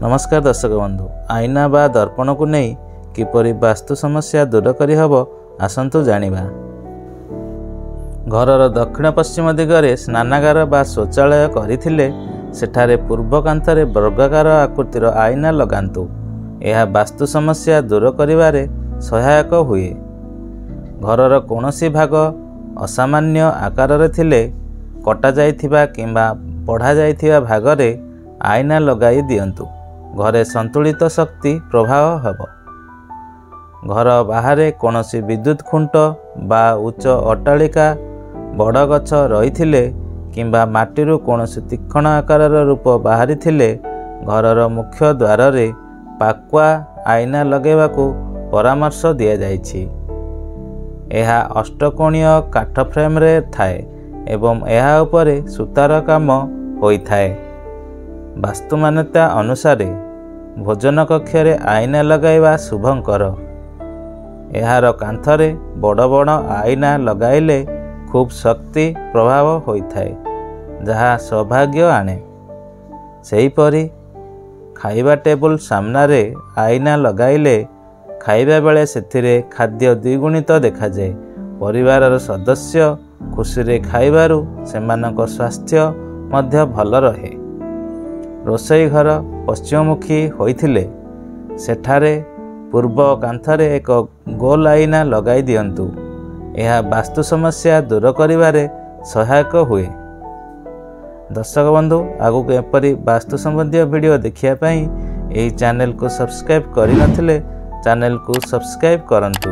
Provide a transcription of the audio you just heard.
नमस्कार दर्शक बंधु, आईना बा दर्पण को नहीं किपरि वास्तु समस्या दूर करी हबो आसंतु जानिबा। घरर दक्षिण पश्चिम दिगरे स्नानागार बा शौचालय करिथिले सेठारे पूर्व कांथरे वर्गाकार आकृतिर आईना लगांतु। यह वास्तु समस्या दूर करिबारे सहायक हुए। घरर कोनोसी भाग असामान्य आकाररे थिले कटा जाइथिबा किंबा पढ़ा जाइथिबा भागरे आईना लगाई दियंतु। घरे संतुलित शक्ति प्रभाव हेबो। घर बाहरे कोनोसी विद्युत खुंट बा उच्च अट्टालिका बड़ गछ रहिथिले किंबा माटीरू कोनोसी तीक्ष्ण आकारर रूप बाहरी थिले घरर मुख्य द्वार रे पाकुआ आईना लगेबाकू परामर्श दिया जाइछि। एहा अष्टकोणीय काठ फ्रेम रे थाए एवं एहा उपरे सूतार काम होइथाए। वास्तु मान्यता अनुसार भोजन कक्षरे आईना लगाइबा शुभंकर। एहार कांथरे बड़ बड़ आईना लगाइले खूब शक्ति प्रभाव होइथाए, जहा सौभाग्य आने। सेहीपरि खाइबा टेबुल सामनारे आईना लगाइले खाइबा बेले सेथिरे खाद्य द्विगुणित देखा जाए। परिवारर सदस्य खुशी खाइबारु सेमानक स्वास्थ्य मध्य भल रहे। रोषई घर पश्चिममुखी होइथिले सेठारे पूर्व कांथरे एक गोल आईना लगाई दियंतु। यह वास्तु समस्या दूर करिबारे सहायक हुए। दर्शक बंधु, आगु एपरि वास्तु संबंधी वीडियो देखिया पई एही चैनल को सब्सक्राइब करि नथिले चैनल को सब्सक्राइब करंतु।